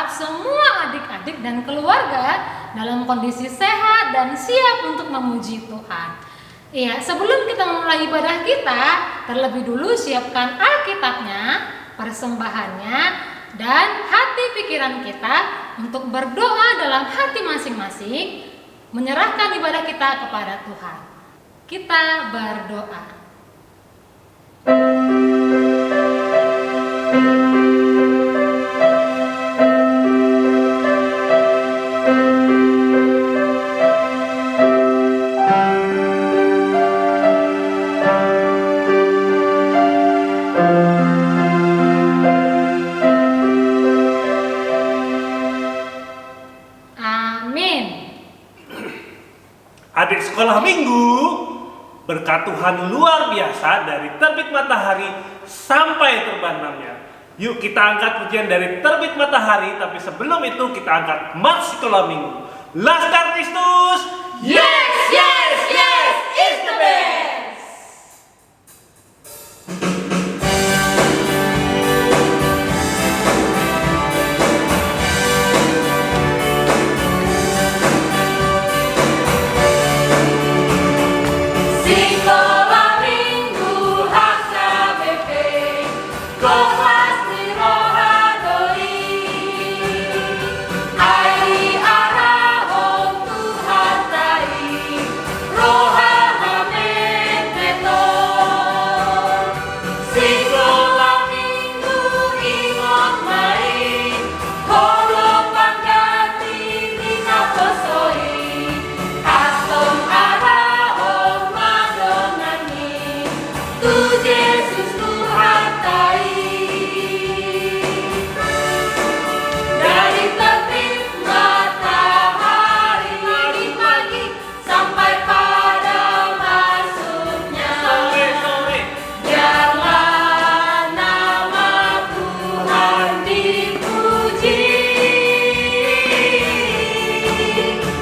berharap semua adik-adik dan keluarga dalam kondisi sehat dan siap untuk memuji Tuhan. Iya, sebelum kita memulai ibadah kita, terlebih dulu siapkan Alkitabnya, persembahannya, dan hati pikiran kita untuk berdoa dalam hati masing-masing, menyerahkan ibadah kita kepada Tuhan. Kita berdoa. Adik sekolah minggu, berkat Tuhan luar biasa dari terbit matahari sampai terbenamnya. Yuk kita angkat pujian dari terbit matahari, tapi sebelum itu kita angkat march sekolah minggu. Laskar Kristus, Yes, yes, yes, it's the best. Sekolah Minggu HKBP, kelas di rohani, ai arahon Tuhan tai, rohahamen meton. Sekolah Minggu ingot main, horopan ganti dina posoi, atom arahon madonani, tu Yesus Tuhan tai. Dari terbit matahari pagi-pagi sampai pada masuknya sore-sore. biarlah nama Tuhan dipuji.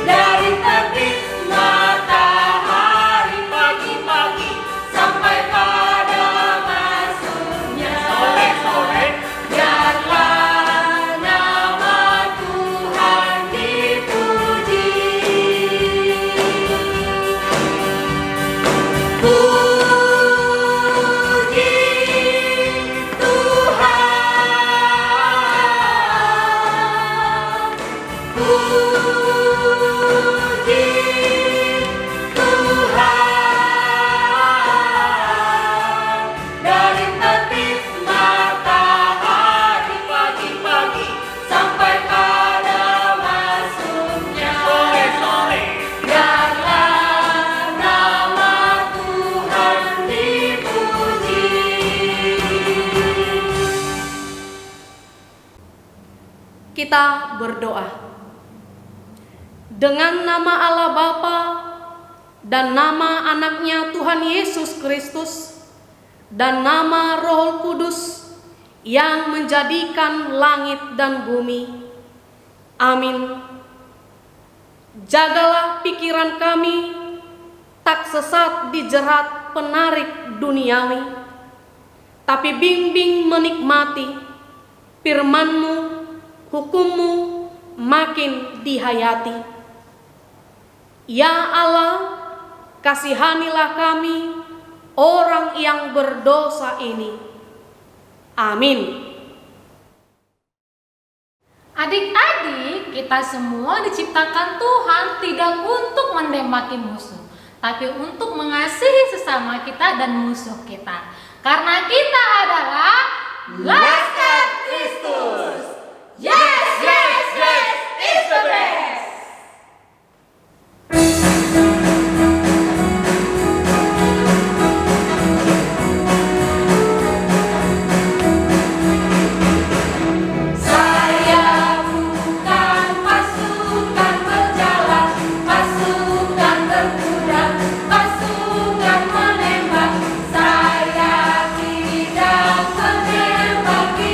Dari terbit matahari pagi-pagi sampai pada masuknya Sore-sore. biarlah nama Tuhan dipuji. Puji Tuhan, puji Tuhan. Dari terbit matahari pagi-pagi sampai pada masuknya Sore-sore. biarlah nama Tuhan dipuji. Kita berdoa. Dengan nama Allah Bapa dan nama anaknya Tuhan Yesus Kristus dan nama Roh Kudus yang menjadikan langit dan bumi. Amin. Jagalah pikiran kami tak sesat dijerat penarik duniawi, tapi bimbing menikmati firman-Mu, hukum-Mu makin dihayati. Ya Allah, kasihanilah kami orang yang berdosa ini. Amin. Adik-adik, kita semua diciptakan Tuhan tidak untuk menembaki musuh, tapi untuk mengasihi sesama kita dan musuh kita. Karena kita adalah Laskar Kristus. Yes, yes, yes, it's the best. Saya bukan pasukan berjalan, pasukan berkuda, pasukan menembak. Saya tidak menembaki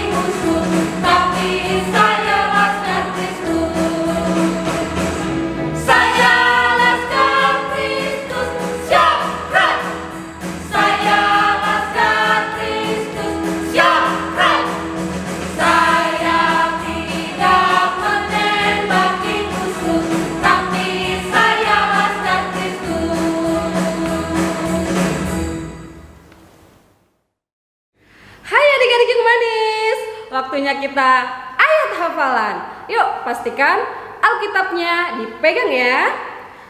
waktunya kita ayat hafalan. Yuk, pastikan Alkitabnya dipegang ya.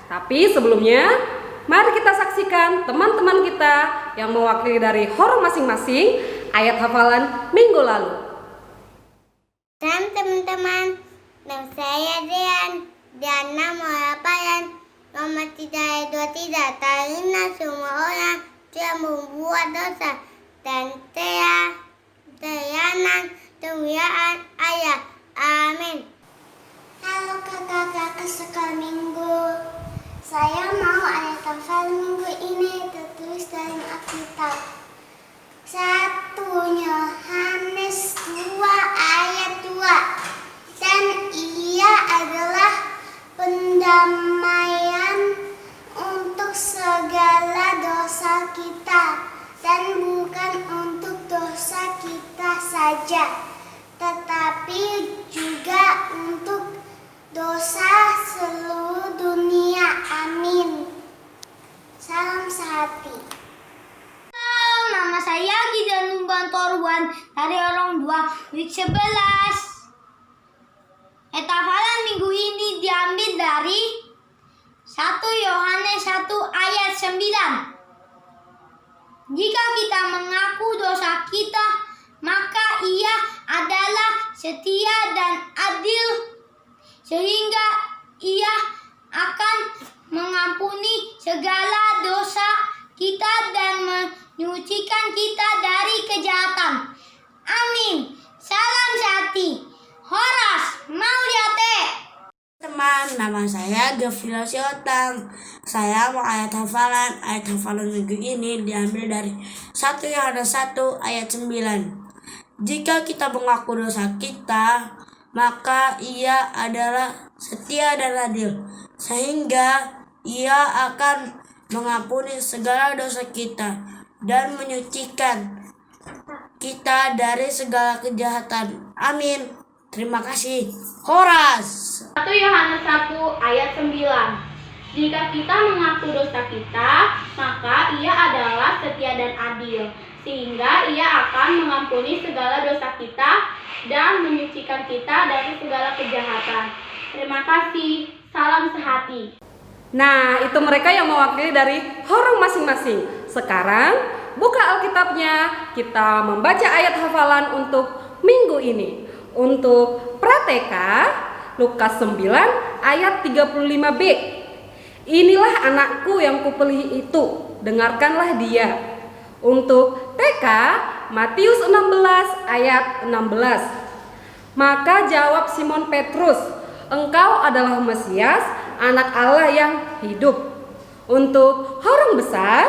Tapi sebelumnya, mari kita saksikan teman-teman kita yang mewakili dari horo masing-masing ayat hafalan minggu lalu. Dan teman-teman, nama saya Dean. Diana mau hafalan nomor 323. Tahuilah semua orang yang membuat dosa dan teyanan kemuliaan ayah. Amin. Halo kakak-kakak sekolah minggu. Saya mau ayat hafalan minggu ini tertulis dalam Alkitab. 1 Yohanes 2 ayat 2. Dan ia adalah pendamaian untuk segala dosa kita, dan bukan untuk dosa kita saja, tetapi juga untuk dosa seluruh dunia. Amin. Salam sehati. Halo, nama saya Gideon Lumbantorwan dari Orang 2 week 11. Ayat hafalan minggu ini diambil dari 1 Yohanes 1 ayat 9. Jika kita mengaku dosa kita, maka Ia adalah setia dan adil, sehingga Ia akan mengampuni segala dosa kita dan menyucikan kita dari kejahatan. Amin. Salam sehati. Horas Mauliate. Teman, nama saya Gavila Siotang. Saya mau ayat hafalan. Ayat hafalan minggu ini diambil dari 1 Yohanes 1 ayat 9. Jika kita mengaku dosa kita, maka Ia adalah setia dan adil, sehingga Ia akan mengampuni segala dosa kita dan menyucikan kita dari segala kejahatan. Amin. Terima kasih. Horas. 1 Yohanes 1 ayat 9. Jika kita mengaku dosa kita, maka Ia adalah setia dan adil, sehingga Ia akan mengampuni segala dosa kita dan menyucikan kita dari segala kejahatan. Terima kasih. Salam sehati. Nah, itu mereka yang mewakili dari horo masing-masing. Sekarang, buka Alkitabnya, kita membaca ayat hafalan untuk minggu ini. Untuk Prateka, Lukas 9 ayat 35b. Inilah anakku yang kupilih itu, dengarkanlah dia. Untuk TK, Matius 16 ayat 16. Maka jawab Simon Petrus, engkau adalah Mesias, anak Allah yang hidup. Untuk huruf besar,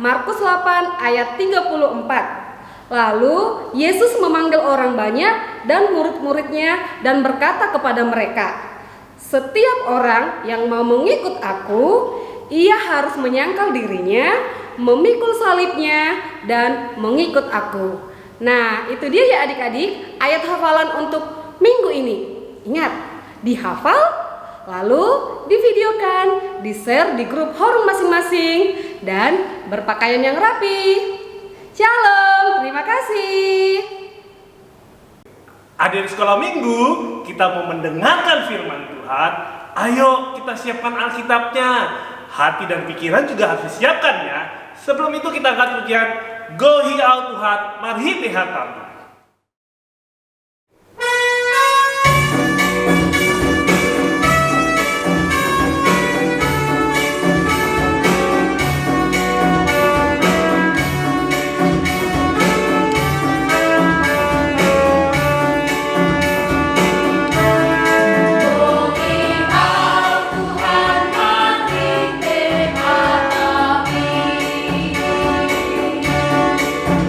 Markus 8 ayat 34. Lalu Yesus memanggil orang banyak dan murid-muridnya dan berkata kepada mereka, setiap orang yang mau mengikut aku, ia harus menyangkal dirinya, memikul salibnya, dan mengikut aku. Nah, itu dia ya adik-adik, ayat hafalan untuk minggu ini. Ingat, dihafal, lalu divideokan, di-share di grup home masing-masing, dan berpakaian yang rapi. Shalom, terima kasih. Adik sekolah minggu, kita mau mendengarkan firman Tuhan. Ayo kita siapkan Alkitabnya. Hati dan pikiran juga harus disiapkan ya. Sebelum itu kita angkat pujian Gohi al Tuhan Marhi Tehatam.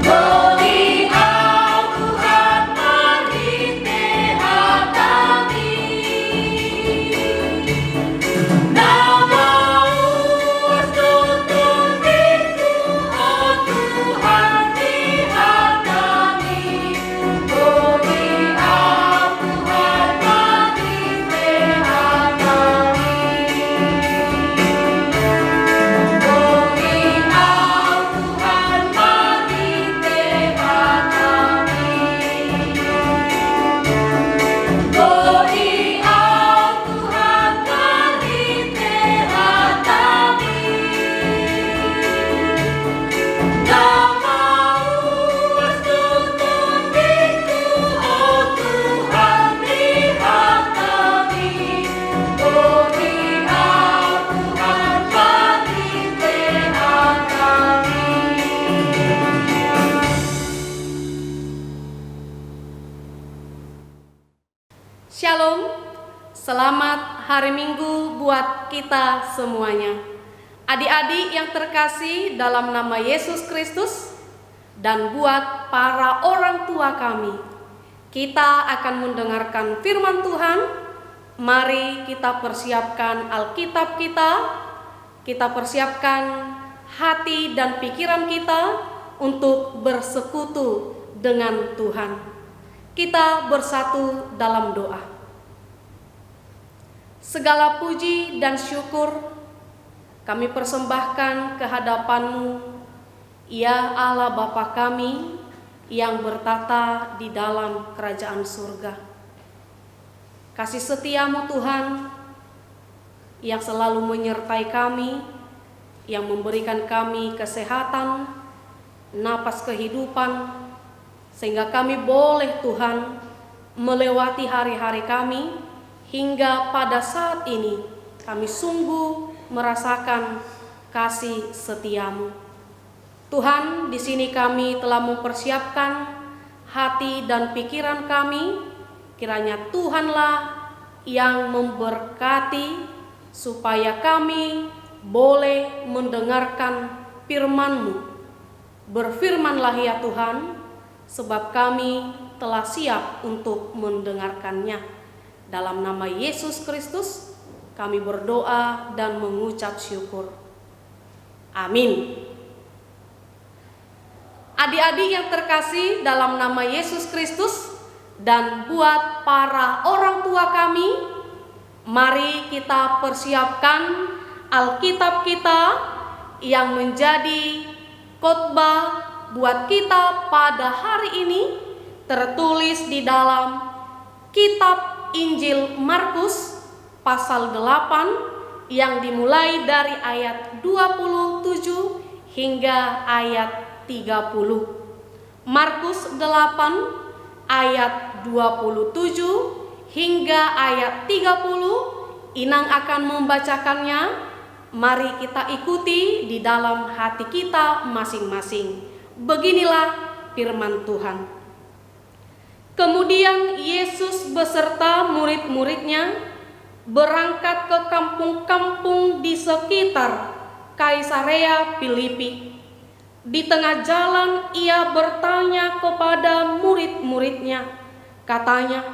Gohi Shalom, selamat hari Minggu buat kita semuanya. Adik-adik yang terkasih dalam nama Yesus Kristus dan buat para orang tua kami, kita akan mendengarkan firman Tuhan. Mari kita persiapkan Alkitab kita persiapkan hati dan pikiran kita untuk bersekutu dengan Tuhan. Kita bersatu dalam doa. Segala puji dan syukur kami persembahkan ke hadapan-Mu, ya Allah Bapa kami yang bertata di dalam kerajaan surga. Kasih setia-Mu Tuhan yang selalu menyertai kami, yang memberikan kami kesehatan, napas kehidupan, sehingga kami boleh Tuhan melewati hari-hari kami hingga pada saat ini kami sungguh merasakan kasih setia-Mu. Tuhan, di sini kami telah mempersiapkan hati dan pikiran kami, kiranya Tuhanlah yang memberkati supaya kami boleh mendengarkan firman-Mu. Berfirmanlah ya Tuhan, sebab kami telah siap untuk mendengarkannya. Dalam nama Yesus Kristus kami berdoa dan mengucap syukur. Amin. Adik-adik yang terkasih dalam nama Yesus Kristus dan buat para orang tua kami, mari kita persiapkan Alkitab kita yang menjadi khotbah buat kita pada hari ini, tertulis di dalam kitab Injil Markus pasal 8 yang dimulai dari ayat 27 hingga ayat 30. Markus 8 ayat 27 hingga ayat 30. Inang akan membacakannya. Mari kita ikuti di dalam hati kita masing-masing. Beginilah firman Tuhan. Kemudian Yesus beserta murid-muridnya berangkat ke kampung-kampung di sekitar Kaisarea Filipi. Di tengah jalan ia bertanya kepada murid-muridnya, katanya,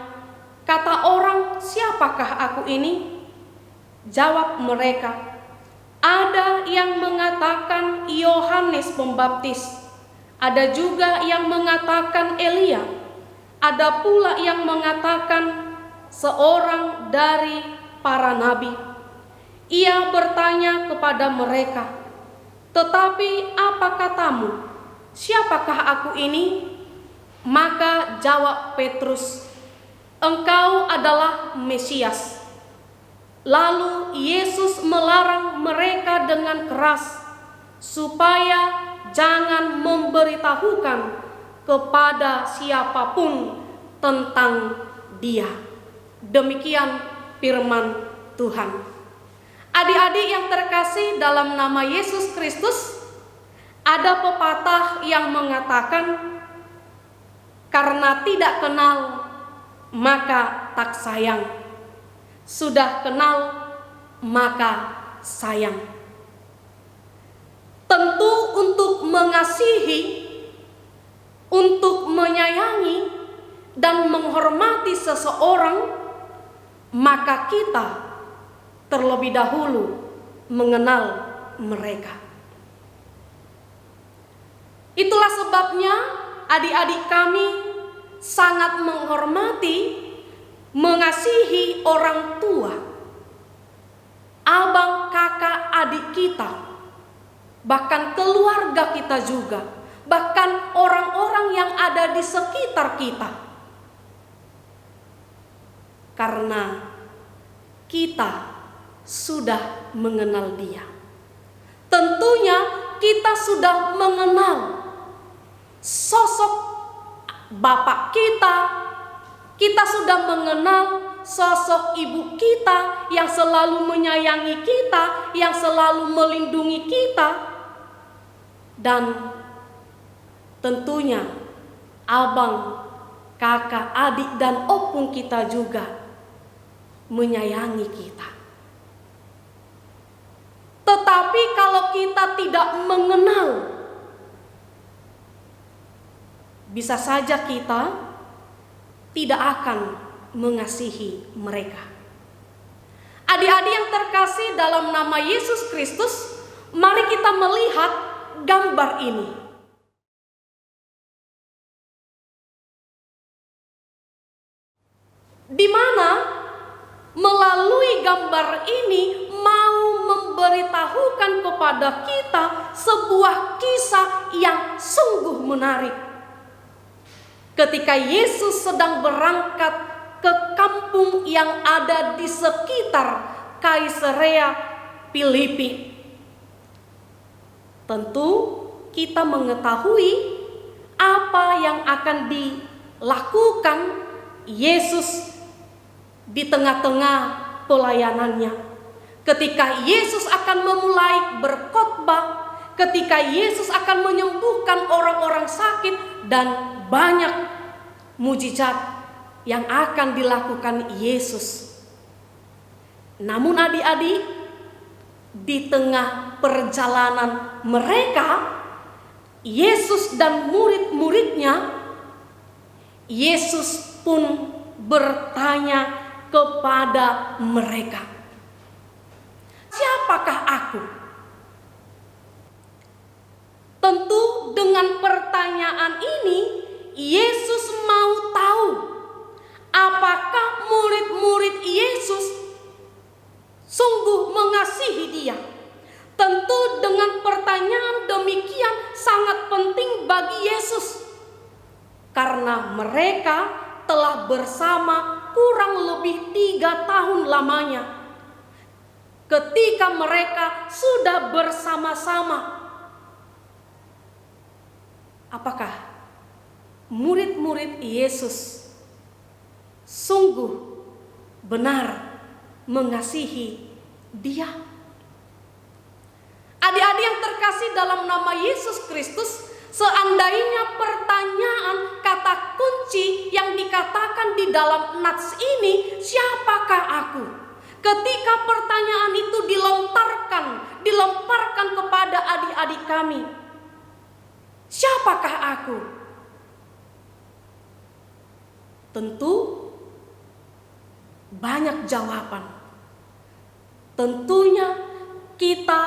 "Kata orang, siapakah aku ini?" Jawab mereka, "Ada yang mengatakan Yohanes Pembaptis, ada juga yang mengatakan Elia, ada pula yang mengatakan seorang dari para nabi." Ia bertanya kepada mereka, "Tetapi apa katamu? Siapakah aku ini?" Maka jawab Petrus, "Engkau adalah Mesias." Lalu Yesus melarang mereka dengan keras supaya jangan memberitahukan kepada siapapun tentang Dia. Demikian firman Tuhan. Adik-adik yang terkasih dalam nama Yesus Kristus, ada pepatah yang mengatakan, karena tidak kenal maka tak sayang, sudah kenal maka sayang. Tentu untuk mengasihi, untuk menyayangi dan menghormati seseorang, maka kita terlebih dahulu mengenal mereka. Itulah sebabnya adik-adik kami sangat menghormati, mengasihi orang tua, abang, kakak, adik kita, bahkan keluarga kita juga, bahkan orang-orang yang ada di sekitar kita. Karena kita sudah mengenal Dia. Tentunya kita sudah mengenal sosok bapak kita, kita sudah mengenal sosok ibu kita yang selalu menyayangi kita, yang selalu melindungi kita, dan tentunya abang, kakak, adik, dan opung kita juga menyayangi kita. Tetapi kalau kita tidak mengenal, bisa saja kita tidak akan mengasihi mereka. Adik-adik yang terkasih dalam nama Yesus Kristus, mari kita melihat gambar ini. Di mana melalui gambar ini mau memberitahukan kepada kita sebuah kisah yang sungguh menarik. Ketika Yesus sedang berangkat ke kampung yang ada di sekitar Kaisarea Filipi. Tentu kita mengetahui apa yang akan dilakukan Yesus di tengah-tengah pelayanannya. Ketika Yesus akan memulai berkhotbah, ketika Yesus akan menyembuhkan orang-orang sakit dan banyak mujizat yang akan dilakukan Yesus. Namun adik-adik, di tengah perjalanan mereka, Yesus dan murid-muridnya, Yesus pun bertanya kepada mereka, "Siapakah aku?" Tentu dengan pertanyaan ini Yesus mau tahu apakah murid-murid Yesus sungguh mengasihi Dia. Tentu dengan pertanyaan demikian sangat penting bagi Yesus, karena mereka telah bersama kurang lebih 3 tahun lamanya. Ketika mereka sudah bersama-sama, apakah murid-murid Yesus sungguh benar mengasihi Dia? Adik-adik yang terkasih dalam nama Yesus Kristus, seandainya pertanyaan kata kunci yang dikatakan di dalam nats ini, "Siapakah aku?" Ketika pertanyaan itu dilemparkan kepada adik-adik kami, "Siapakah aku?" Tentu banyak jawaban. Tentunya kita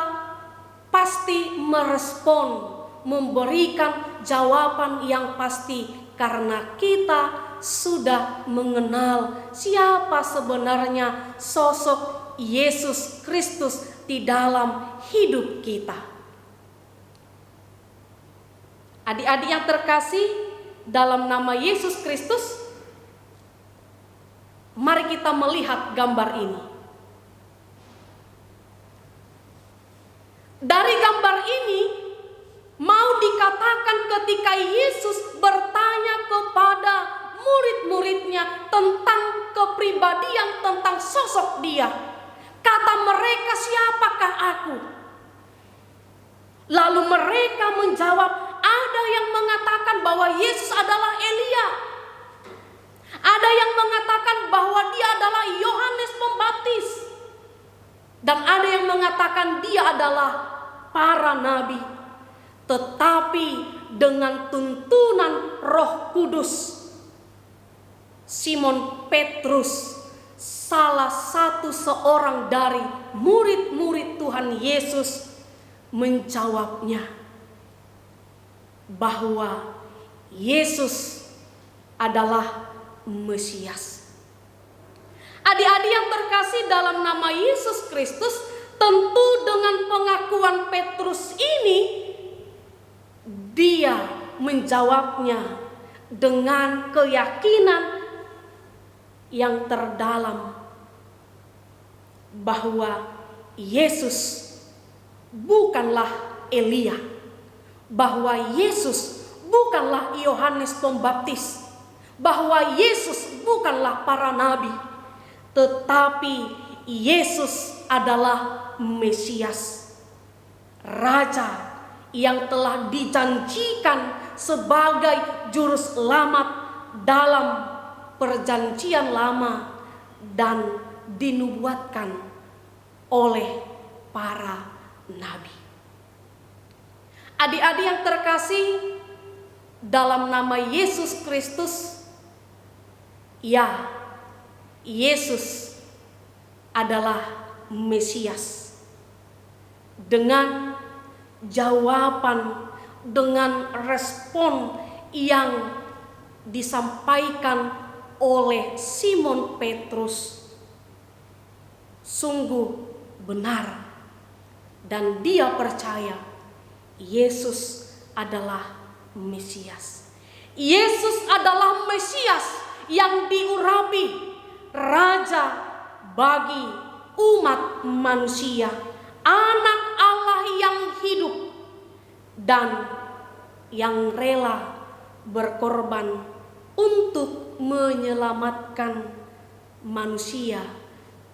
pasti merespon, memberikan jawaban yang pasti, karena kita sudah mengenal siapa sebenarnya sosok Yesus Kristus di dalam hidup kita. Adik-adik yang terkasih dalam nama Yesus Kristus, mari kita melihat gambar ini. Dari gambar ini mau dikatakan ketika Yesus bertanya kepada murid-muridnya tentang kepribadian, tentang sosok Dia. Kata mereka, "Siapakah aku?" Lalu mereka menjawab, ada yang mengatakan bahwa Yesus adalah Elia. Ada yang mengatakan bahwa Dia adalah Yohanes Pembaptis. Dan ada yang mengatakan Dia adalah para nabi. Tetapi dengan tuntunan Roh Kudus, Simon Petrus, salah satu seorang dari murid-murid Tuhan Yesus, menjawabnya bahwa Yesus adalah Mesias. Adik-adik yang terkasih dalam nama Yesus Kristus, tentu dengan pengakuan Petrus ini, dia menjawabnya dengan keyakinan yang terdalam bahwa Yesus bukanlah Elia, bahwa Yesus bukanlah Yohanes Pembaptis, bahwa Yesus bukanlah para nabi, tetapi Yesus adalah Mesias, Raja yang telah dijanjikan sebagai juru selamat dalam perjanjian lama dan dinubuatkan oleh para nabi. Adik-adik yang terkasih, dalam nama Yesus Kristus, ya, Yesus adalah Mesias. Dengan jawaban, dengan respon yang disampaikan oleh Simon Petrus sungguh benar, dan dia percaya Yesus adalah Mesias. Yesus adalah Mesias yang diurapi, Raja bagi umat manusia, Anak Allah yang hidup dan yang rela berkorban untuk menyelamatkan manusia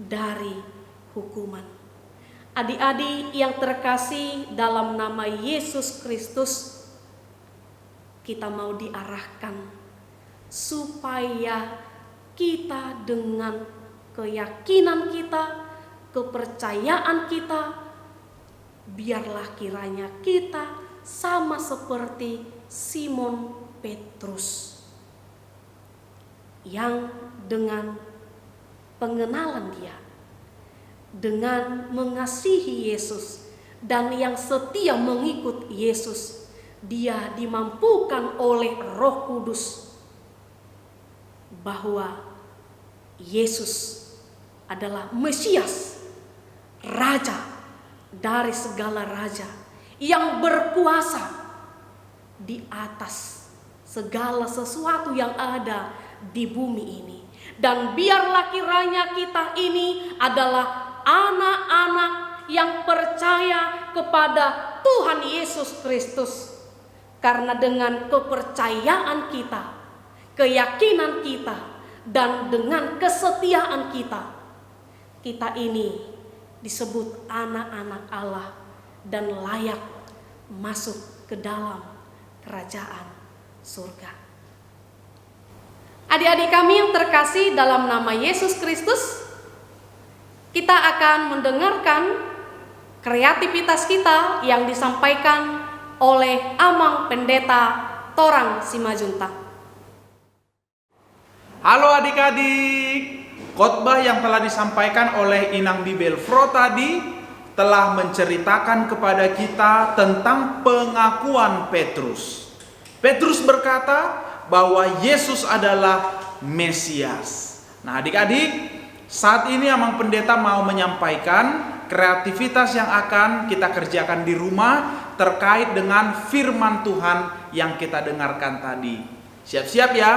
dari hukuman. Adik-adik yang terkasih, dalam nama Yesus Kristus, kita mau diarahkan supaya kita dengan keyakinan kita, kepercayaan kita, biarlah kiranya kita sama seperti Simon Petrus yang dengan pengenalan dia, dengan mengasihi Yesus dan yang setia mengikut Yesus, dia dimampukan oleh Roh Kudus bahwa Yesus adalah Mesias, Raja dari segala raja, yang berkuasa di atas segala sesuatu yang ada di bumi ini. Dan biarlah kiranya kita ini adalah anak-anak yang percaya kepada Tuhan Yesus Kristus. Karena dengan kepercayaan kita, keyakinan kita, dan dengan kesetiaan kita, kita ini disebut anak-anak Allah dan layak masuk ke dalam kerajaan surga. Adik-adik kami yang terkasih dalam nama Yesus Kristus, kita akan mendengarkan kreativitas kita yang disampaikan oleh Amang Pendeta Torang Simajuntak. Halo adik-adik, khotbah yang telah disampaikan oleh Inang Bibel Fro tadi telah menceritakan kepada kita tentang pengakuan Petrus. Petrus berkata bahwa Yesus adalah Mesias. Nah adik-adik, saat ini Amang Pendeta mau menyampaikan kreativitas yang akan kita kerjakan di rumah terkait dengan firman Tuhan yang kita dengarkan tadi. Siap-siap ya.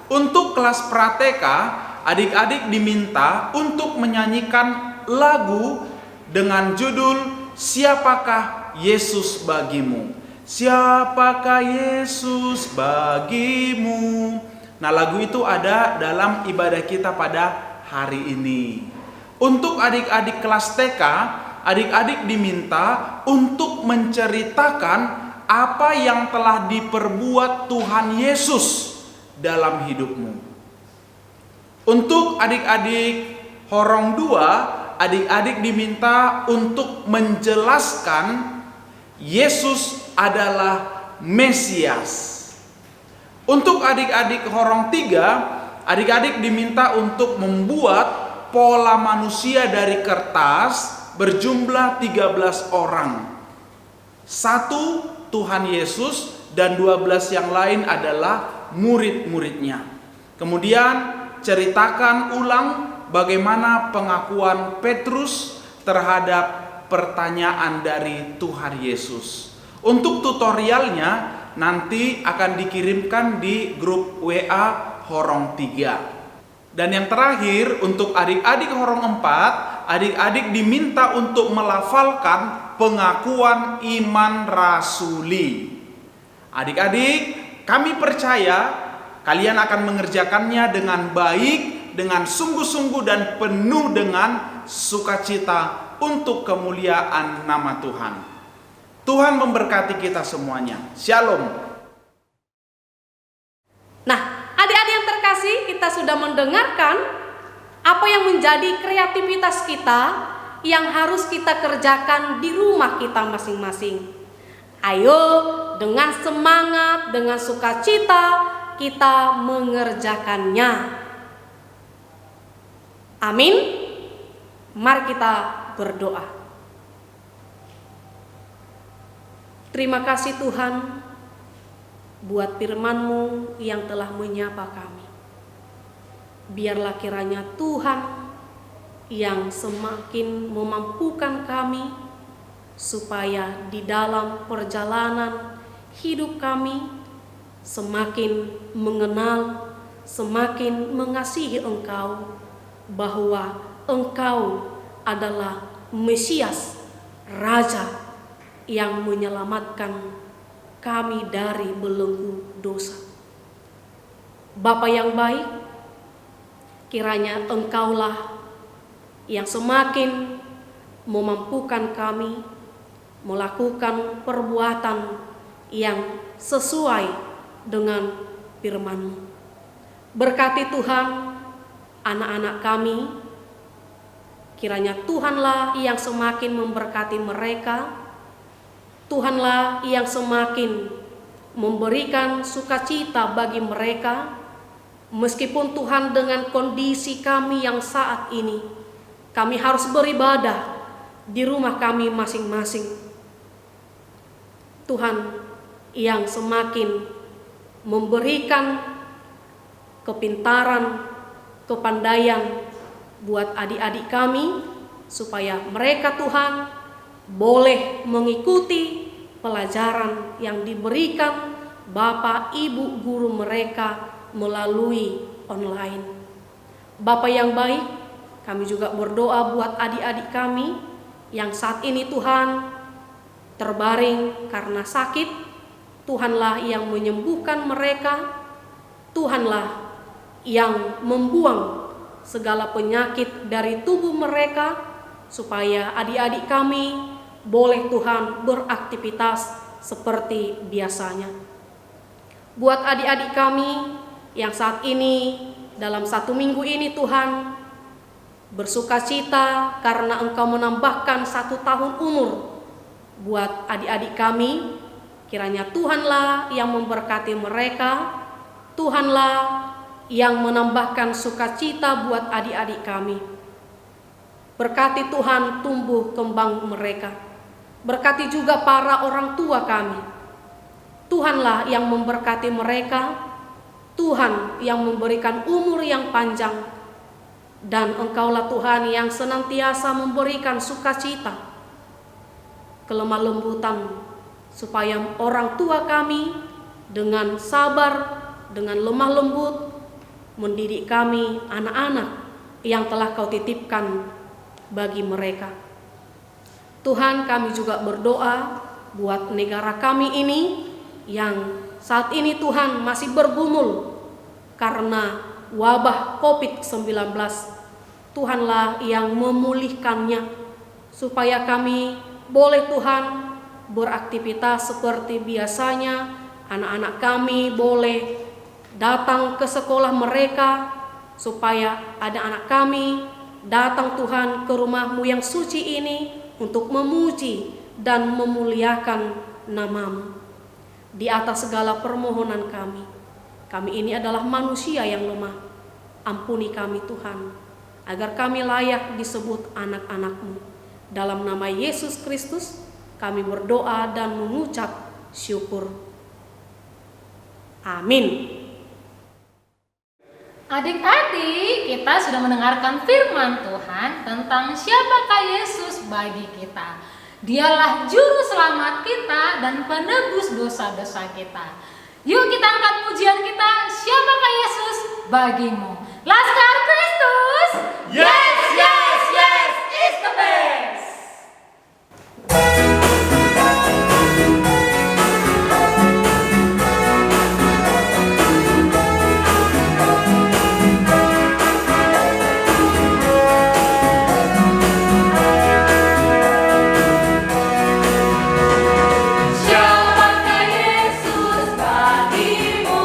Untuk kelas prateka, adik-adik diminta untuk menyanyikan lagu dengan judul Siapakah Yesus Bagimu? Siapakah Yesus bagimu? Nah, lagu itu ada dalam ibadah kita pada hari ini. Untuk adik-adik kelas TK, adik-adik diminta untuk menceritakan apa yang telah diperbuat Tuhan Yesus dalam hidupmu. Untuk adik-adik Horong 2, adik-adik diminta untuk menjelaskan Yesus adalah Mesias. Untuk adik-adik Horong 3, adik-adik diminta untuk membuat pola manusia dari kertas berjumlah 13 orang. 1 Tuhan Yesus dan 12 yang lain adalah murid-muridnya. Kemudian ceritakan ulang bagaimana pengakuan Petrus terhadap pertanyaan dari Tuhan Yesus. Untuk tutorialnya nanti akan dikirimkan di grup WA Horong 3. Dan yang terakhir, untuk adik-adik Horong 4, adik-adik diminta untuk melafalkan pengakuan iman rasuli. Adik-adik, kami percaya kalian akan mengerjakannya dengan baik, dengan sungguh-sungguh dan penuh dengan sukacita untuk kemuliaan nama Tuhan. Tuhan memberkati kita semuanya. Shalom. Nah, adik-adik yang terkasih, kita sudah mendengarkan Apa yang menjadi kreativitas kita yang harus kita kerjakan di rumah kita masing-masing? Ayo dengan semangat, dengan sukacita kita mengerjakannya. Amin. Mari kita berdoa. Terima kasih Tuhan buat firman-Mu yang telah menyapa kami. Biarlah kiranya Tuhan yang semakin memampukan kami supaya di dalam perjalanan hidup kami semakin mengenal, semakin mengasihi Engkau, bahwa Engkau adalah Mesias, Raja yang menyelamatkan kami dari belenggu dosa. Bapa yang baik, kiranya Engkaulah yang semakin memampukan kami melakukan perbuatan yang sesuai dengan firman-Mu. Berkati Tuhan anak-anak kami, kiranya Tuhanlah yang semakin memberkati mereka, Tuhanlah yang semakin memberikan sukacita bagi mereka. Meskipun Tuhan dengan kondisi kami yang saat ini, kami harus beribadah di rumah kami masing-masing. Tuhan yang semakin memberikan kepintaran, kepandaian buat adik-adik kami, supaya mereka Tuhan boleh mengikuti pelajaran yang diberikan Bapak Ibu guru mereka melalui online. Bapa yang baik, kami juga berdoa buat adik-adik kami yang saat ini Tuhan terbaring karena sakit. Tuhanlah yang menyembuhkan mereka, Tuhanlah yang membuang segala penyakit dari tubuh mereka, supaya adik-adik kami boleh Tuhan beraktivitas seperti biasanya. Buat adik-adik kami yang saat ini dalam 1 minggu ini Tuhan bersukacita karena Engkau menambahkan 1 tahun umur buat adik-adik kami, kiranya Tuhanlah yang memberkati mereka, Tuhanlah yang menambahkan sukacita buat adik-adik kami. Berkati Tuhan tumbuh kembang mereka, berkati juga para orang tua kami. Tuhanlah yang memberkati mereka, Tuhan yang memberikan umur yang panjang, dan Engkaulah Tuhan yang senantiasa memberikan sukacita, kelemah lembutan, supaya orang tua kami dengan sabar, dengan lemah lembut mendidik kami anak-anak yang telah Kau titipkan bagi mereka. Tuhan, kami juga berdoa buat negara kami ini yang saat ini Tuhan masih bergumul karena wabah COVID-19. Tuhanlah yang memulihkannya, supaya kami boleh Tuhan beraktivitas seperti biasanya. Anak-anak kami boleh datang ke sekolah mereka, supaya ada anak kami datang Tuhan ke rumah-Mu yang suci ini untuk memuji dan memuliakan nama-Mu. Di atas segala permohonan kami ini adalah manusia yang lemah. Ampuni kami Tuhan, agar kami layak disebut anak-anak-Mu. Dalam nama Yesus Kristus kami berdoa dan mengucap syukur. Amin. Adik-adik, kita sudah mendengarkan firman Tuhan tentang siapakah Yesus bagi kita. Dialah juru selamat kita dan penebus dosa-dosa kita. Yuk kita angkat pujian kita, siapakah Yesus bagimu? Laskar Kristus. Yes, yes, yes, it's the best. Siapakah Yesus bagimu?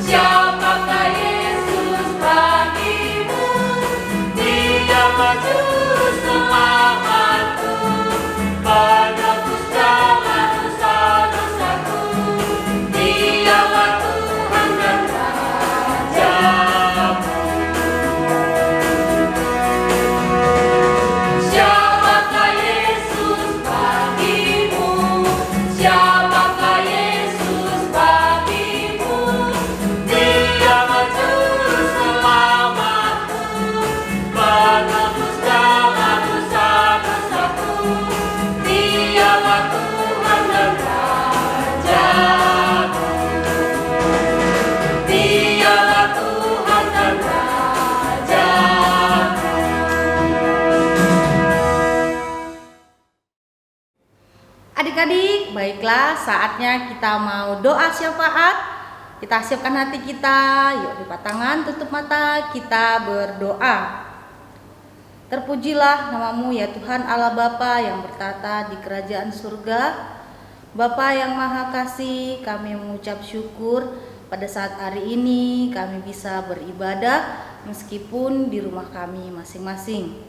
Siapakah Yesus bagimu? adik-adik, baiklah saatnya kita mau doa syafaat. Kita siapkan hati kita, yuk lipat tangan, tutup mata, kita berdoa. Terpujilah namamu ya Tuhan Allah Bapa yang bertata di kerajaan surga. Bapa yang maha kasih, kami mengucap syukur pada saat hari ini kami bisa beribadah meskipun di rumah kami masing-masing.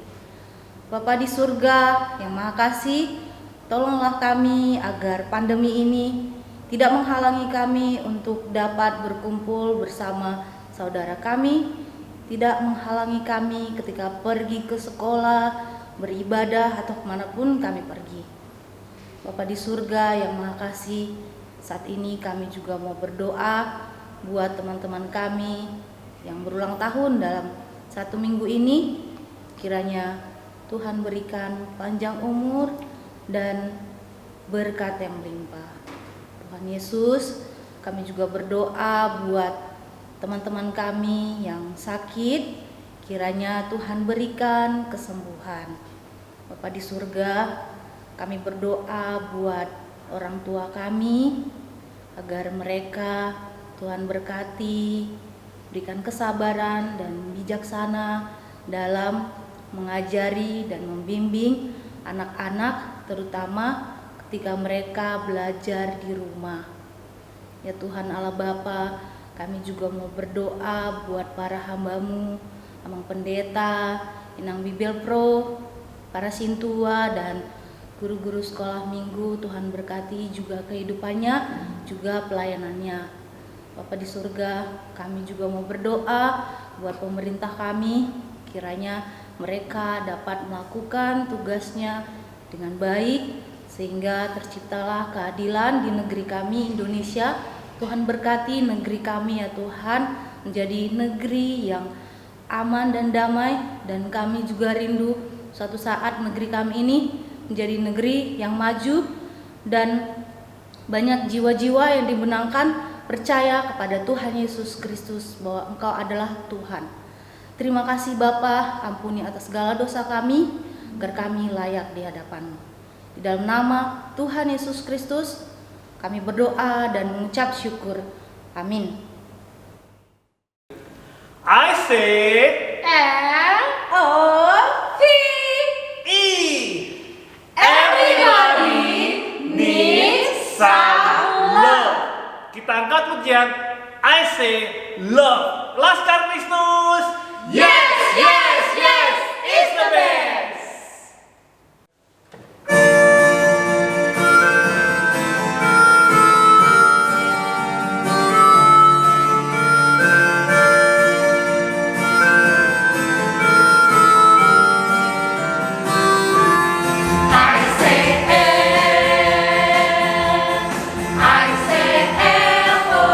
Bapa di surga yang maha kasih, tolonglah kami agar pandemi ini tidak menghalangi kami untuk dapat berkumpul bersama saudara kami, tidak menghalangi kami ketika pergi ke sekolah, beribadah, atau kemanapun kami pergi. Bapa di surga yang maha kasih, saat ini kami juga mau berdoa buat teman-teman kami yang berulang tahun dalam 1 minggu ini. Kiranya Tuhan berikan panjang umur dan berkat yang melimpah. Tuhan Yesus, kami juga berdoa buat teman-teman kami yang sakit, kiranya Tuhan berikan kesembuhan. Bapa di surga, kami berdoa buat orang tua kami agar mereka Tuhan berkati, berikan kesabaran dan bijaksana dalam mengajari dan membimbing anak-anak, terutama ketika mereka belajar di rumah. Ya Tuhan Allah Bapa, kami juga mau berdoa buat para hamba-Mu, Amang Pendeta, Inang Bibel Pro, para sintua dan guru-guru sekolah minggu. Tuhan berkati juga kehidupannya, juga pelayanannya. Bapa di surga, kami juga mau berdoa buat pemerintah kami, kiranya mereka dapat melakukan tugasnya dengan baik, sehingga terciptalah keadilan di negeri kami Indonesia. Tuhan berkati negeri kami ya Tuhan, menjadi negeri yang aman dan damai, dan kami juga rindu suatu saat negeri kami ini menjadi negeri yang maju dan banyak jiwa-jiwa yang dibenangkan percaya kepada Tuhan Yesus Kristus bahwa Engkau adalah Tuhan. Terima kasih Bapa, ampuni atas segala dosa kami, agar kami layak di hadapan-Mu. Di dalam nama Tuhan Yesus Kristus, kami berdoa dan mengucap syukur. Amin. I say L-O-V-E. Everybody needs some love. Kita angkat pujian I say love. Laskar Kristus. Yes, yes, yes, it's the best. I say L-O-V-E.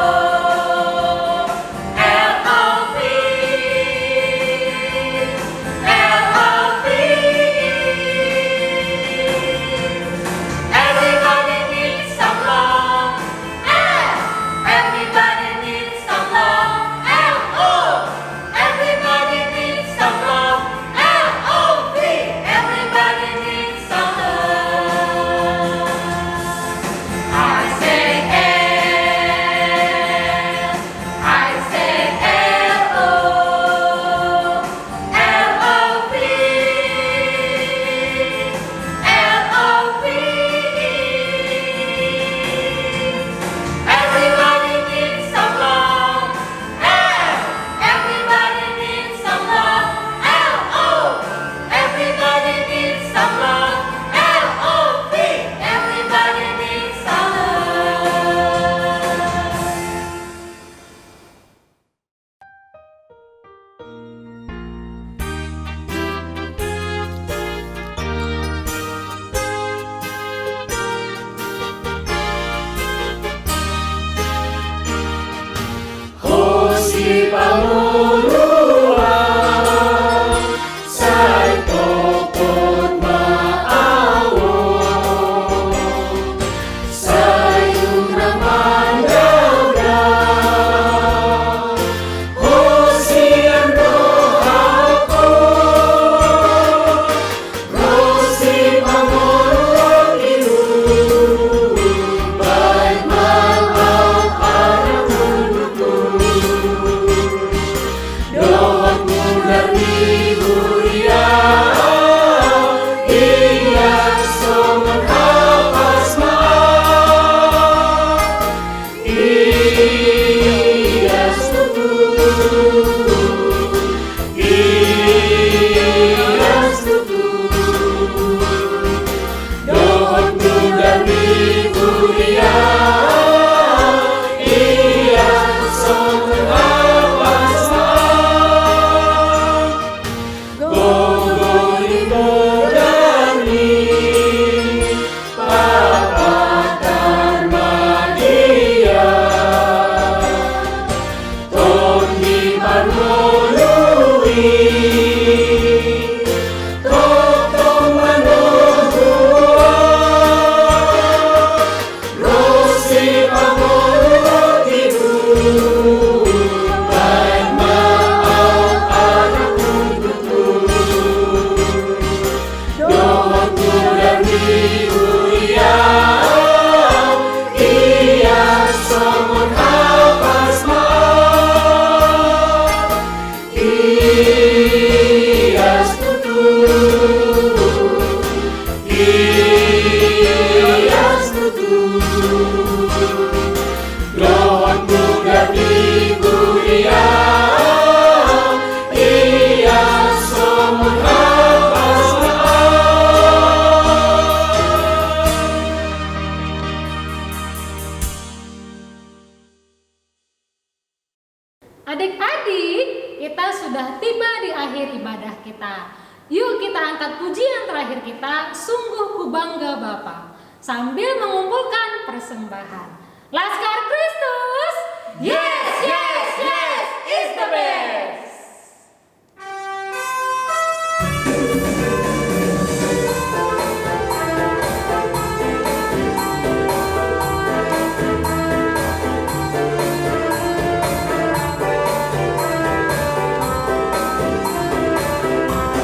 Adik-adik, kita sudah tiba di akhir ibadah kita. Yuk kita angkat pujian terakhir kita, Sungguh Ku Bangga Bapa, sambil mengumpulkan persembahan. Laskar Kristus, yes, yes, yes, is the best.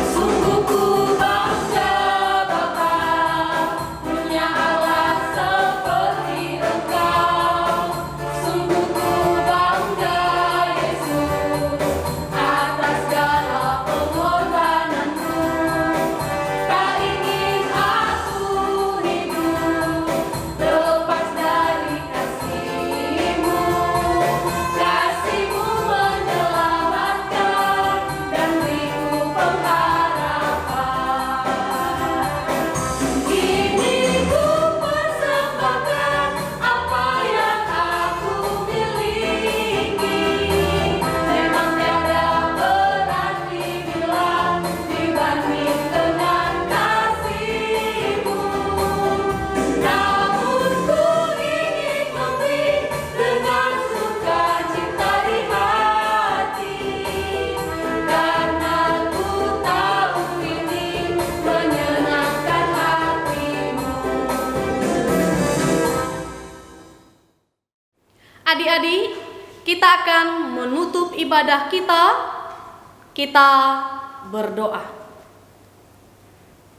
Sungguh ku bangga Bapa, punya Allah seperti Engkau. Sungguh ku bangga Yesus, atas segala pengorbananmu. Tak ingin aku hidup lepas dari kasih-Mu. Kasih-Mu menyelamatkan dan beriku pengharapan. Kini ku persembahkan apa yang aku miliki. Memang tiada berarti bila dibanding dengan kasih-Mu. Namun ku ingin memberi dengan sukacita di hati, karena ku tahu ini menyenangkan hati-Mu. Adik-adik, kita akan menutup ibadah kita. Kita berdoa.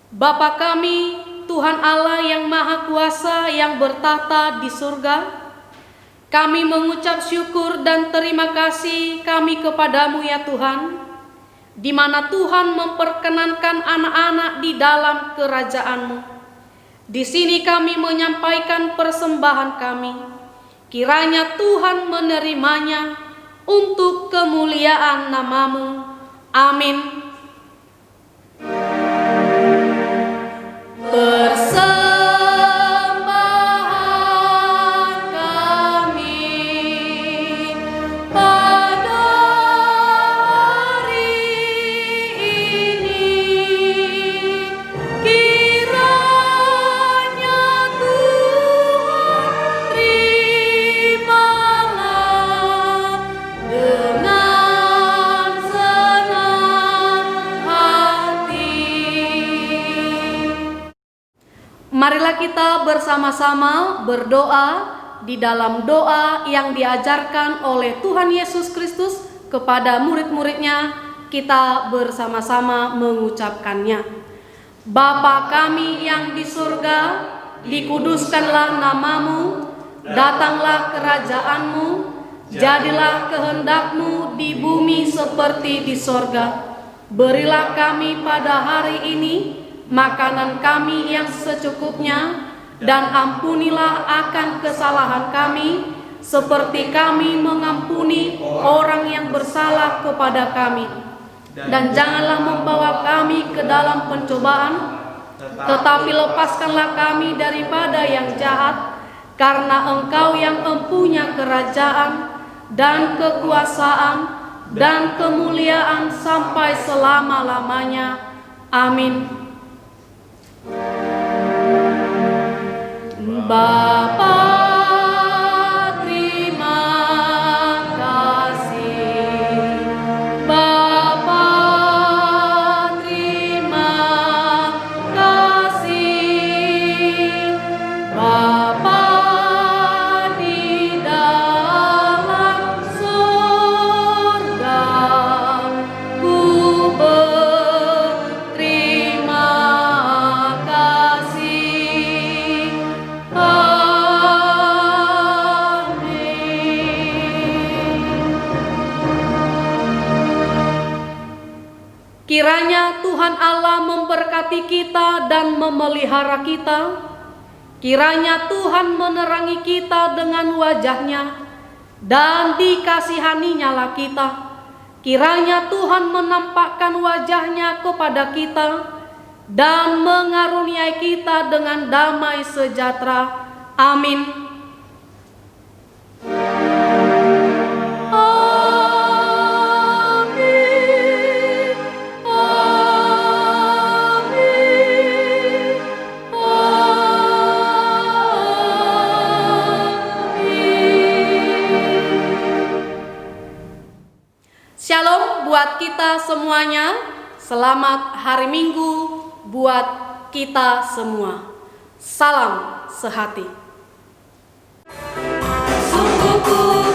Bapa kami, Tuhan Allah yang Maha Kuasa yang bertahta di surga, kami mengucap syukur dan terima kasih kami kepadamu ya Tuhan, di mana Tuhan memperkenankan anak-anak di dalam kerajaan-Mu. Di sini kami menyampaikan persembahan kami. Kiranya Tuhan menerimanya untuk kemuliaan nama-Mu. Amin. Persembahan kami pada hari ini, kiranya Tuhan terimalah dengan senang hati. Marilah kita bersama-sama berdoa di dalam doa yang diajarkan oleh Tuhan Yesus Kristus kepada murid-muridnya. Kita bersama-sama mengucapkannya. Bapa kami yang di surga, dikuduskanlah nama-Mu, datanglah kerajaan-Mu, jadilah kehendak-Mu di bumi seperti di sorga. Berilah kami pada hari ini makanan kami yang secukupnya, dan ampunilah akan kesalahan kami, seperti kami mengampuni orang yang bersalah kepada kami. Dan janganlah membawa kami ke dalam pencobaan, tetapi lepaskanlah kami daripada yang jahat, karena Engkau yang mempunyai kerajaan dan kekuasaan dan kemuliaan sampai selama-lamanya. Amin. Bapa, terima kasih. Bapa, terima kasih. Bapa di dalam surga, ku berterima kasih. Kiranya Tuhan Allah memberkati kita dan memelihara kita. Kiranya Tuhan menerangi kita dengan wajah-Nya dan dikasihaninya lah kita. Kiranya Tuhan menampakkan wajah-Nya kepada kita dan mengaruniai kita dengan damai sejahtera. Amin. Shalom buat kita semuanya. Selamat hari Minggu buat kita semua. Salam sehati. Sungguh